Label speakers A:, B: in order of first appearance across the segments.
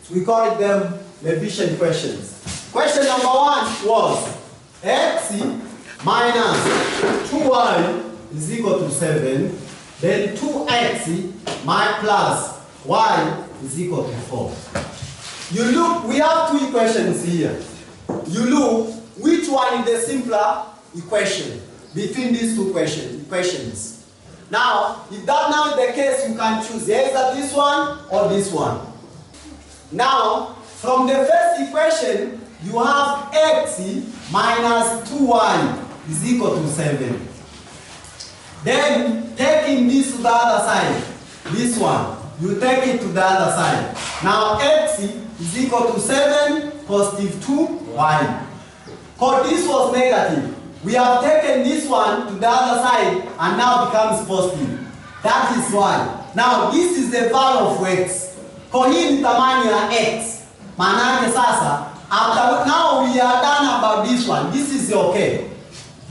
A: We call them efficient questions. Question number 1 was x minus 2y is equal to 7. Then 2x plus y is equal to 4. You look, we have two equations here. You look, which one is the simpler equation between these two equations? Now, if that now is the case, you can choose either this one or this one. Now, from the first equation, you have x minus 2y is equal to 7. Then, taking this to the other side, this one, you take it to the other side. Now, x is equal to 7 positive 2y. Because this was negative, we have taken this one to the other side and now becomes positive. That is why. Now, this is the value of x. Kwa hii ni thamani ya x. Maanake sasa, after now we are done about this one. This is okay.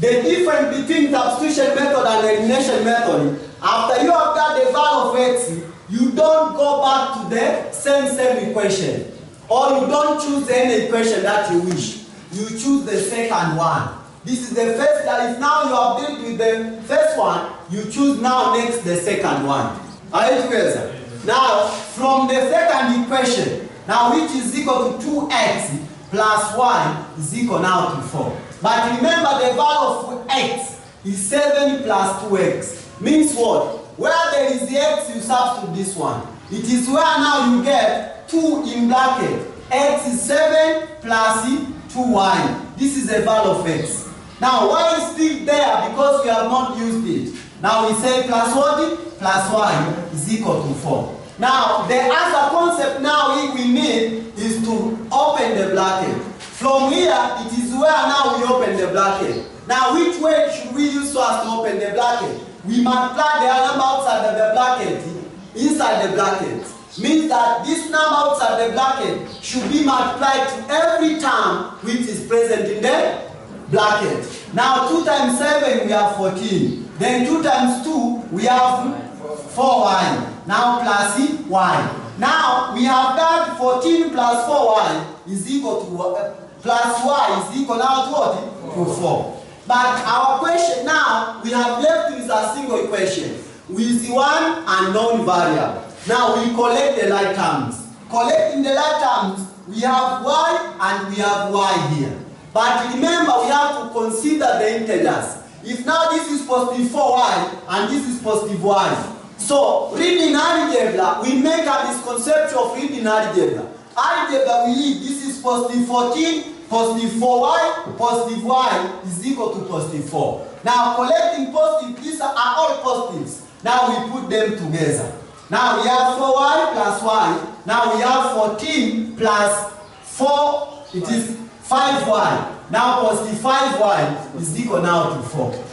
A: The difference between substitution method and elimination method, after you have got the value of x, you don't go back to the same equation. Or you don't choose any equation that you wish. You choose the second one. This is the first, that if now you have dealt with the first one, you choose now next the second one. Are you together? Now, from the second equation, now which is equal to 2x plus y is equal now to 4. But remember the value of x is 7 plus 2x. Means what? Where there is the x, you substitute this one. It is where now you get 2 in bracket. X is 7 plus 2y. This is the value of x. Now y is still there because we have not used it. Now we say plus what? Plus y is equal to 4. Now the other concept now we need is to open the bracket. From here, it is where now we open the bracket. Now which way should we use so as to open the bracket? We multiply the number outside of the bracket inside the bracket. Means that this number outside the bracket should be multiplied to every term which is present in the bracket. Now 2 times 7 we have 14. Then 2 times 2 we have 4y. Now plus y. Now we have that 14 plus 4y is equal to plus y is equal now to what? To 4. But our question now we have left with a single equation with one unknown variable. Now we collect the like terms. Collecting the like terms, we have y and we have y here. But remember, we have to consider the integers. If now this is positive 4y and this is positive y. So, reading algebra, we make a misconception of reading algebra. Algebra we read, this is positive 14, positive 4y, positive y is equal to positive 4. Now, collecting positive, these are all positives. Now we put them together. Now we have 4y plus y. Now we have 14 plus 4, it is 5y. Now positive 5y is equal now to 4.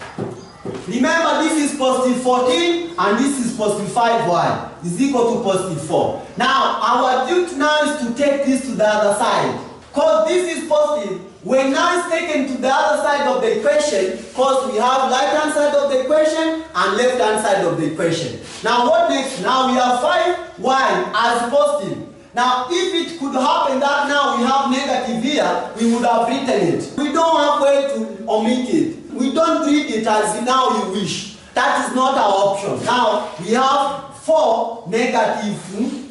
A: Remember, this is positive 14 and this is positive 5y is equal to positive 4. Now our duty now is to take this to the other side. Because this is positive, when now it's taken to the other side of the equation, because we have right hand side of the equation and left hand side of the equation. Now what next? Now we have 5y as positive. Now if it could happen that now we have negative here, we would have written it. We don't have way to omit it. We don't read it as now you wish. That is not our option. Now we have 4 negative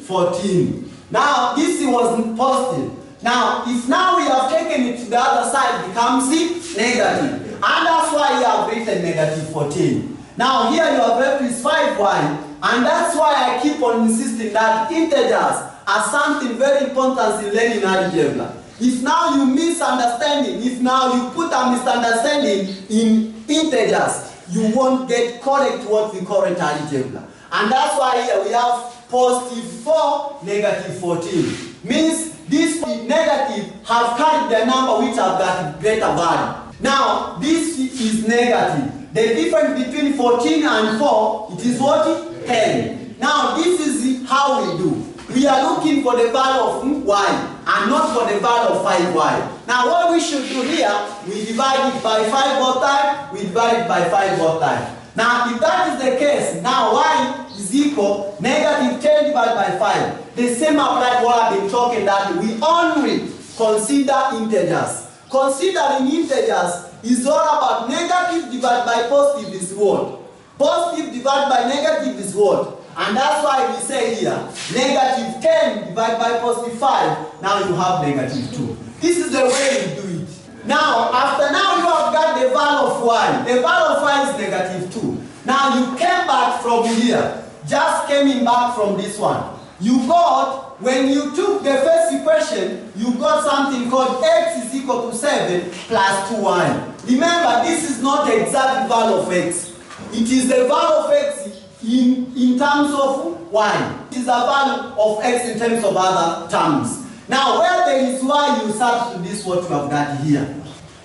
A: 14. Now this was positive. Now if now we have taken it to the other side, it becomes negative. And that's why you have written negative 14. Now here you have left with 5y. And that's why I keep on insisting that integers are something very important in learning algebra. If now you misunderstanding, if now you put a misunderstanding in integers, you won't get correct what we call it algebra. And that's why here we have positive 4, negative 14. Means this negative have carried the number which have got greater value. Now this is negative. The difference between 14 and 4, it is what? 10. Now this is how we do. We are looking for the value of y and not for the value of 5y. Now what we should do here, we divide it by 5 both times, we divide it by 5 both times. Now if that is the case, now y is equal negative 10 divided by 5. The same applied what I've been talking, that we only consider integers. Considering integers is all about negative divided by positive is what? Positive divided by negative is what? And that's why we say here, negative 10 divided by positive 5, now you have negative 2. This is the way you do it. Now, after now you have got the value of y. The value of y is negative 2. Now you came back from here, just coming back from this one. You got, when you took the first equation, you got something called x is equal to 7 plus 2y. Remember, this is not the exact value of x. It is the value of x in terms of y. It is the value of x in terms of other terms. Now, where there is y, you substitute this what you have got here.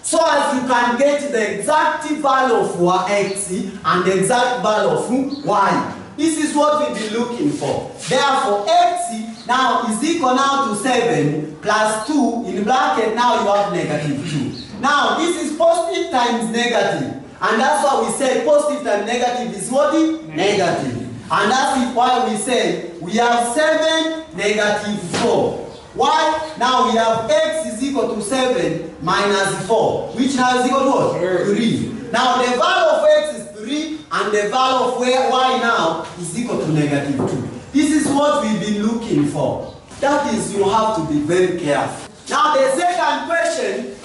A: So as you can get the exact value of x and the exact value of y. This is what we'll be looking for. Therefore, x now is equal now to 7 plus 2 in bracket, now you have negative 2. Now, this is positive times negative. And that's why we say positive times negative is what? Negative. And that's why we say we have 7 negative 4. Why? Now we have x is equal to 7 minus 4, which now is equal to what? 3. Now the value of x is 3 and the value of y now is equal to negative 2. This is what we've been looking for. That is, you have to be very careful. Now the second question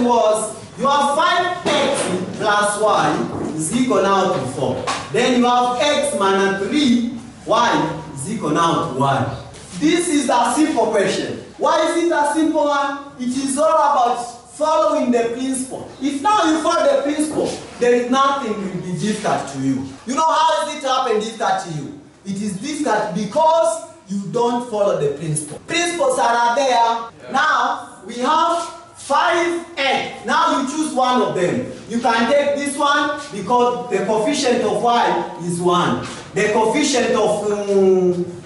A: was, you have 5x plus y is equal now to 4. Then you have x minus 3, y is equal now to 1. This is a simple question. Why is it a simple one? It is all about following the principle. If now you follow the principle, there is nothing will be difficult to you. You know how is it happen difficult to you? It is difficult because you don't follow the principle. Principles are there. Yeah. Now we have 5x. Now you choose one of them. You can take this one because the coefficient of y is 1. The coefficient of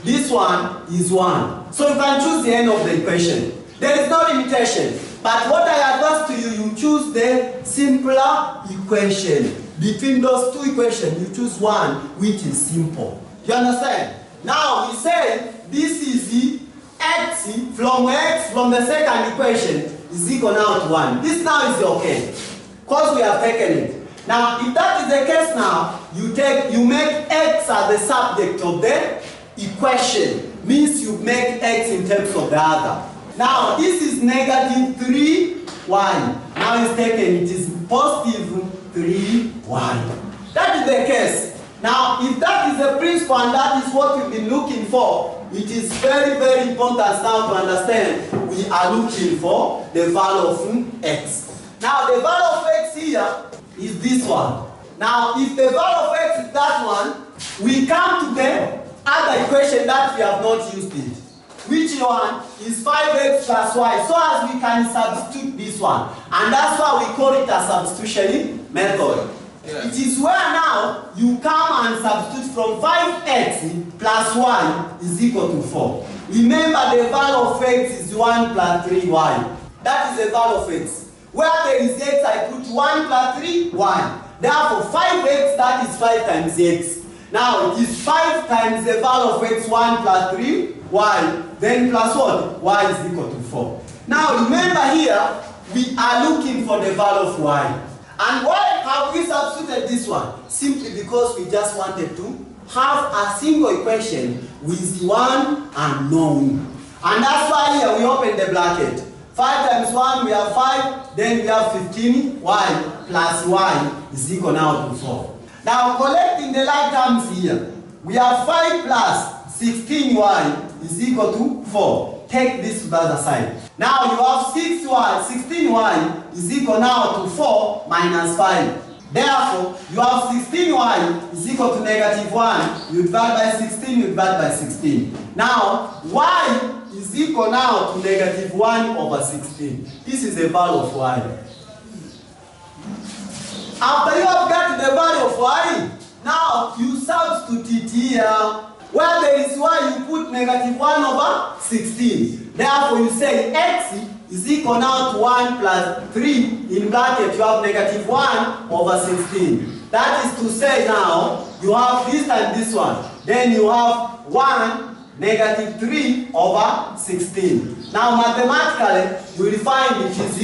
A: this one is 1. So you can choose the end of the equation. There is no limitation. But what I advise to you, you choose the simpler equation. Between those two equations, you choose one which is simple. You understand? Now we say this is the x from the second equation is equal now to 1. This now is okay, because we have taken it. Now, if that is the case now, you make x as the subject of the equation. Means you make x in terms of the other. Now, this is negative 3y. Now it's taken, it is positive 3y. That is the case. Now, if that is the principle and that is what we've been looking for, it is very, very important now to understand we are looking for the value of x. Now, the value of x here is this one. Now, if the value of x is that one, we come to the other equation that we have not used it. Which one is 5x plus y. So as we can substitute this one. And that's why we call it a substitution method. Yeah. It is where now you come and substitute from 5x plus y is equal to 4. Remember the value of x is 1 plus 3y. That is the value of x. Where there is x, I put 1 plus 3, 1. Therefore 5x, that is 5 times x. Now it is 5 times the value of x, 1 plus 3, y. Then plus what? Y is equal to 4. Now remember here, we are looking for the value of y. And why have we substituted this one? Simply because we just wanted to have a single equation with one unknown. And that's why here we open the bracket. 5 times 1, we have 5, then we have 15y plus y is equal now to 4. Now collecting the like terms here, we have 5 plus 16y is equal to 4. Take this to the other side. Now you have 16y is equal now to 4 minus 5. Therefore, you have 16y is equal to negative 1. You divide by 16, you divide by 16. Now, y is equal now to negative 1 over 16. This is the value of y. After you have got the value of y, now you substitute it here. Where there is y, you put negative 1 over 16. Therefore, you say x is equal now to 1 plus 3. In bracket, you have negative 1 over 16. That is to say now, you have this and this one. Then you have 1 negative 3 over 16. Now mathematically, you will find it is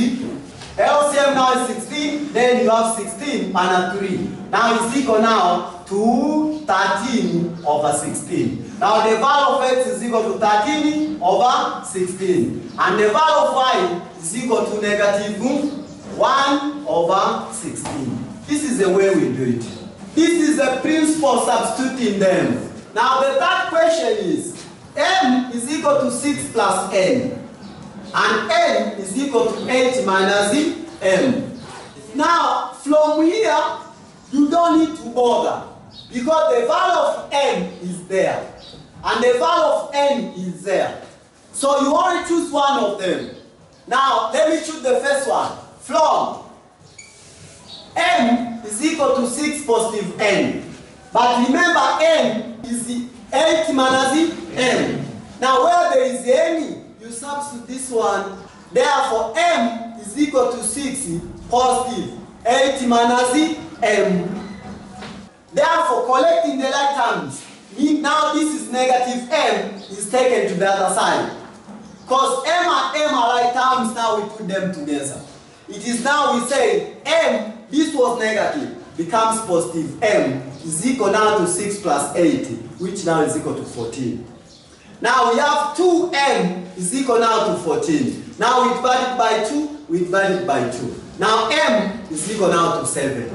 A: the LCM now is 16, then you have 16 minus 3. Now it's equal now to 13 over 16. Now the value of x is equal to 13 over 16. And the value of y is equal to negative 1 over 16. This is the way we do it. This is the principle of substituting them. Now the third question is, m is equal to 6 plus n. And n is equal to 8 minus m. Now from here, you don't need to bother. Because the value of m is there. And the value of n is there. So you only choose one of them. Now let me choose the first one. From m is equal to 6 positive n. But remember n is the 8 minus m. Now where there is any, you substitute this one. Therefore m is equal to 6 positive 8 minus m. Therefore collecting the like terms, now this is negative m is taken to the other side. Because m and m are like terms, now we put them together. It is now we say m, this was negative, becomes positive. M is equal now to 6 plus 8, which now is equal to 14. Now we have 2m is equal now to 14. Now we divide it by 2, we divide it by 2. Now m is equal now to 7.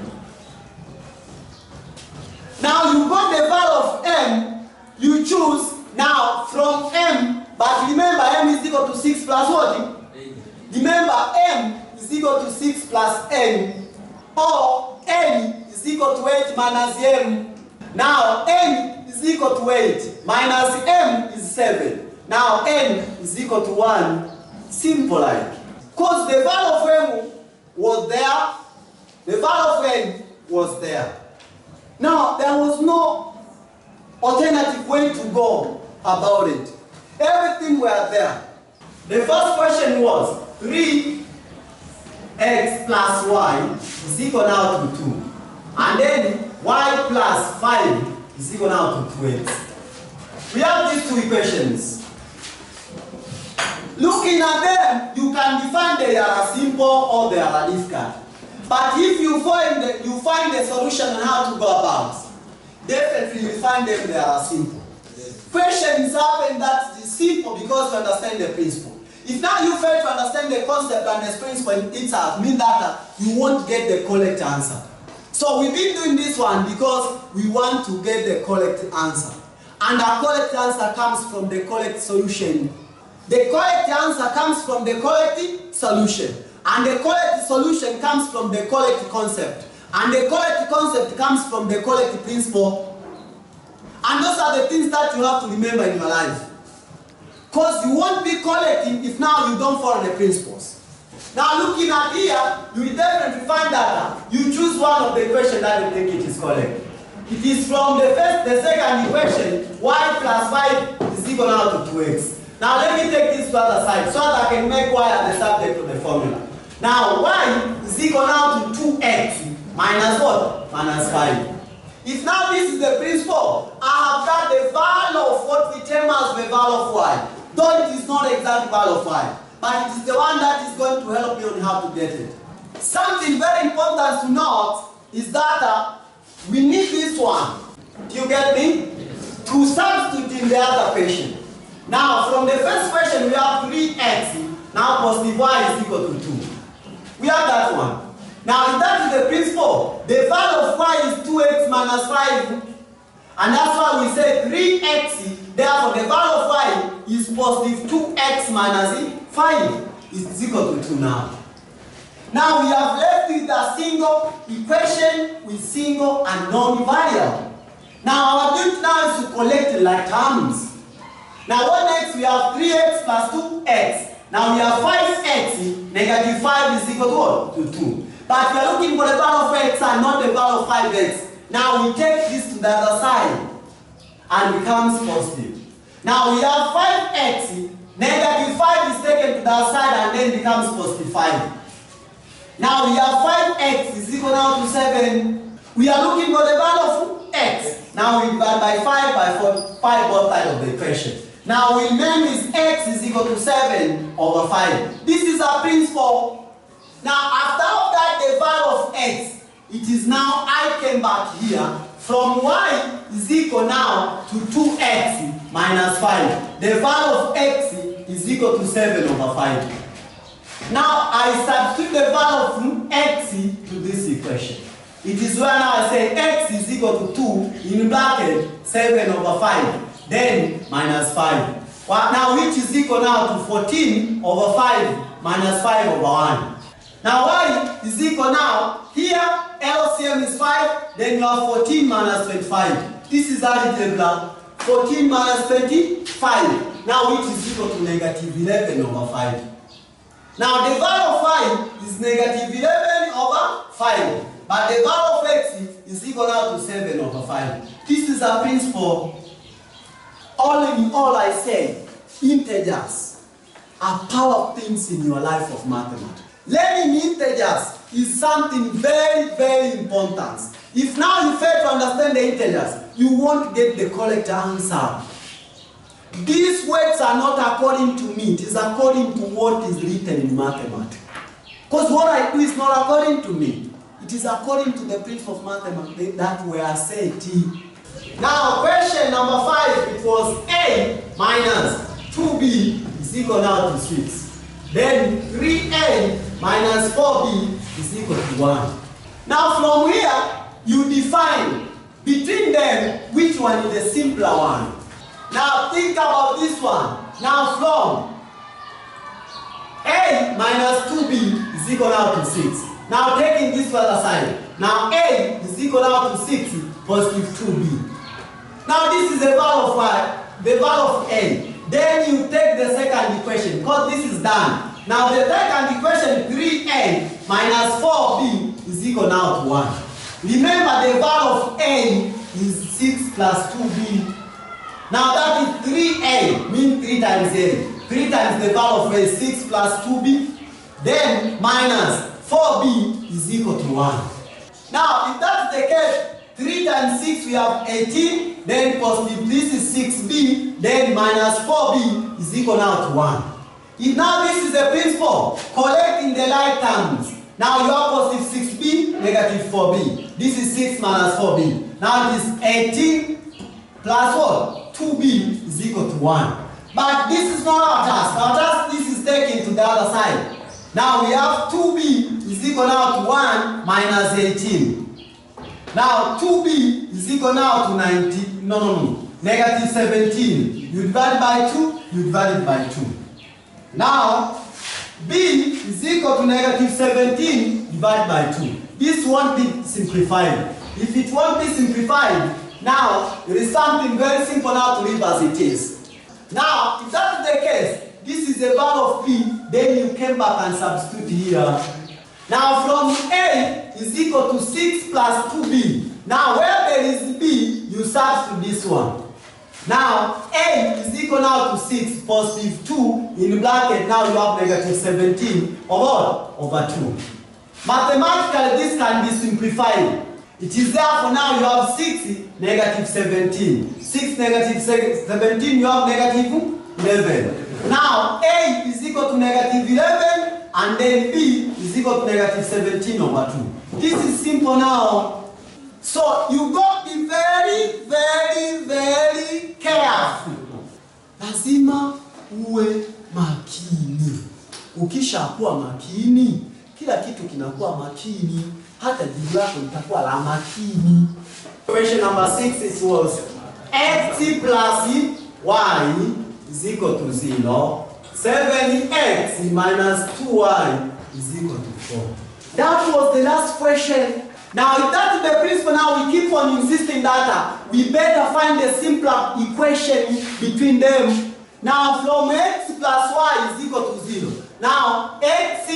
A: Now you got the value of m, you choose now from m, but remember m is equal to 6 plus what? Remember m is equal to 6 plus n, or n is equal to 8 minus m. Now n is equal to 8, minus m is 7. Now n is equal to 1, simple like. Because the value of m was there, the value of n was there. Now there was no alternative way to go about it. Everything were there. The first question was 3x plus y is equal now to 2. And then y plus 5 is equal now to 2x. We have these two equations. Looking at them, you can define they are simple or they are difficult. But if you find the solution on how to go about, definitely you find them they are simple. Questions happen that is simple because you understand the principle. If now you fail to understand the concept and the principle in itself, means that you won't get the correct answer. So we've been doing this one because we want to get the correct answer. And our correct answer comes from the correct solution. The correct answer comes from the correct solution. And the correct solution comes from the correct concept. And the correct concept comes from the correct principle. And those are the things that you have to remember in your life. Because you won't be correct if now you don't follow the principles. Now looking at here, you will definitely find that you choose one of the equations that you think it is correct. It is from the second equation, y plus 5 is equal now to 2x. Now let me take this to the other side so that I can make y as the subject of the formula. Now y is equal now to 2x minus what? Minus 5. If now this is the principle, I have got the value of what we term as the value of y. Though it is not exact value of y, but it is the one that is going to help me on how to get it. Something very important to note is that we need this one. Do you get me? To substitute in the other equation. Now from the first question we have 3x, now positive y is equal to 2. We have that one. Now if that is the principle, the value of y is 2x minus 5. And that's why we say 3x, therefore the value of y is positive 2x minus 5 is equal to 2 now. Now we have left with a single equation with single and non-variable. Now our duty now is to collect like terms. Now what next? We have 3x plus 2x. Now we have 5x, negative 5 is equal to what? To 2. But we are looking for the value of x and not the value of 5x. Now we take this to the other side and becomes positive. Now we have 5x, negative 5 is taken to the other side and then becomes positive 5. Now we have 5x is equal now to 7. We are looking for the value of x. Now we divide by 5 by 4, 5 both sides of the equation. Now we name is x is equal to 7 over 5. This is our principle. Now after all that, the value of x, it is now I came back here from y is equal now to 2x minus 5. The value of x is equal to 7 over 5. Now I substitute the value of x to this equation. It is where now I say x is equal to 2 in bracket 7 over 5. Then minus 5. Well, now which is equal now to 14 over 5 minus 5 over 1. Now y is equal now, here LCM is 5, then you have 14 minus 25. This is algebra. 14 minus 25. Now which is equal to negative 11 over 5. Now the value of y is negative 11 over 5. But the value of x is equal now to 7 over 5. This is a principle. All in all, I say, integers are power things in your life of mathematics. Learning integers is something very, very important. If now you fail to understand the integers, you won't get the correct answer. These words are not according to me, it is according to what is written in mathematics. Because what I do is not according to me. It is according to the principle of mathematics that we are saying. Now, question number 5, it was a minus 2b is equal now to 6. Then 3a minus 4b is equal to 1. Now, from here, you define between them which one is the simpler one. Now, think about this one. Now, from a minus 2b is equal now to 6. Now taking this further side. Now a is equal now to 6 positive 2b. Now this is the value of y, the value of a. Then you take the second equation because this is done. Now the second equation 3a minus 4b is equal now to 1. Remember the value of a is 6 plus 2b. Now that is 3a, means 3 times a. 3 times the value of a is 6 plus 2b. Then minus 4b is equal to 1. Now, if that's the case, 3 times 6 we have 18, then positive this is 6b, then minus 4b is equal now to 1. If now this is the principle, collect in the like terms. Now you have positive 6b, negative 4b. This is 6 minus 4b. Now it is 18 plus what? 2b is equal to 1. But this is not our task. Our task, this is taken to the other side. Now we have 2b is equal now to 1 minus 18. Now 2b is equal now to negative 17. You divide by 2, you divide it by 2. Now b is equal to negative 17 divided by 2. This won't be simplified. If it won't be simplified, now there is something very simple now to leave as it is. Now, if that's the case, this is the value of p, then you came back and substitute here. Now from a is equal to 6 plus 2b. Now where there is b, you substitute this one. Now a is equal now to 6 positive 2 in bracket. Now you have negative 17 over 2. Mathematically this can be simplified. It is therefore now you have 6 negative 17. 6 negative 17 you have negative 11. Now a is equal to negative 11 and then b is equal to negative 17 over 2. This is simple now. So you got to be very, very, very careful. Lazima uwe makini. Ukisha kuwa makini, kila kitu kinakuwa makini, hata jibu lako litakuwa la makini. Question number 6 it was x plus y is equal to 0. 7x minus 2y is equal to 4. That was the last question. Now, if that's the principle, now we keep on insisting that we better find a simpler equation between them. Now, from x plus y is equal to 0. Now, x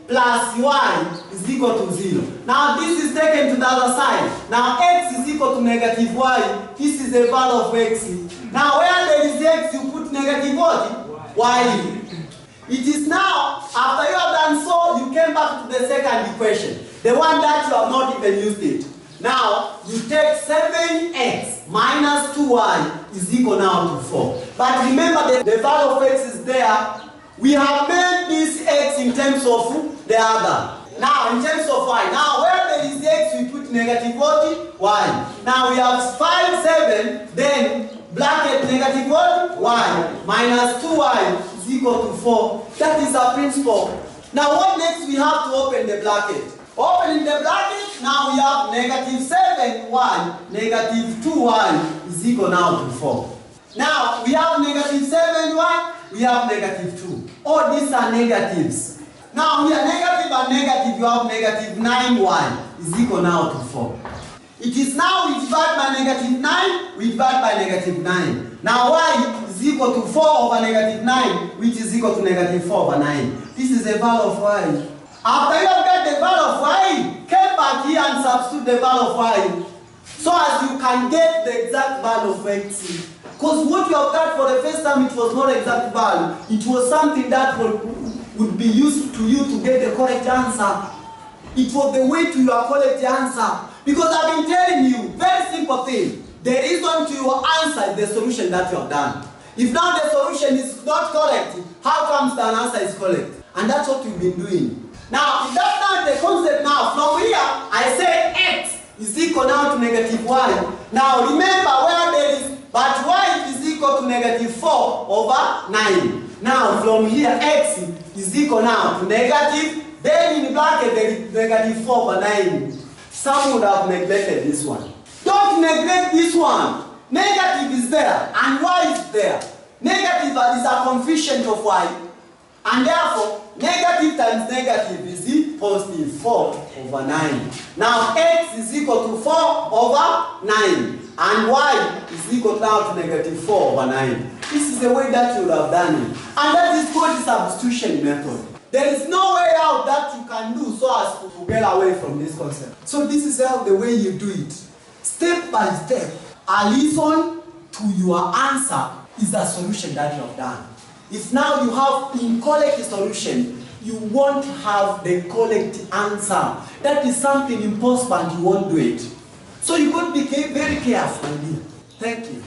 A: plus y is equal to 0. Now, this is taken to the other side. Now, x is equal to negative y. This is the value of x. Now, where there is x, you put negative what? Y. It is now, after you have done so, you came back to the second equation. The one that you have not even used it. Now, you take 7x minus 2y is equal now to 4. But remember the value of x is there. We have made this x in terms of the other. Now in terms of y. Now where there is x we put negative what? Y. Now we have 5, 7, then bracket negative what? Y. Minus 2y is equal to 4. That is our principle. Now what next? We have to open the bracket. Opening the bracket, now we have negative 7y, negative 2y is equal now to 4. Now we have negative 7y, we have negative 2. All these are negatives. Now we are negative and negative, you have negative 9y is equal now to 4. It is now we divide by negative 9, we divide by negative 9. Now y is equal to 4 over negative 9, which is equal to negative 4 over 9. This is the value of y. After you have got the value of y, come back here and substitute the value of y, so as you can get the exact value of x. Because what you have got for the first time, it was not exact value. It was something that would be used to you to get the correct answer. It was the way to your correct answer. Because I've been telling you, very simple thing. The reason to your answer is the solution that you have done. If now the solution is not correct, how comes the answer is correct? And that's what we've been doing. Now, if that's not the concept now, from here, I say x is equal now to negative y. Now, remember where there is, but y is equal to negative 4 over 9. Now, from here, x is equal now to negative, then in bracket there is negative 4 over 9. Some would have neglected this one. Don't neglect this one. Negative is there, and y is there. Negative is a coefficient of y. And therefore, negative times negative is positive 4 over 9. Now x is equal to 4 over 9. And y is equal now to negative 4 over 9. This is the way that you would have done it. And that is called the substitution method. There is no way out that you can do so as to get away from this concept. So this is how the way you do it. Step by step, a listen to your answer is the solution that you have done. If now you have incorrect solution, you won't have the correct answer. That is something impossible and you won't do it. So you got to be very careful. Thank you.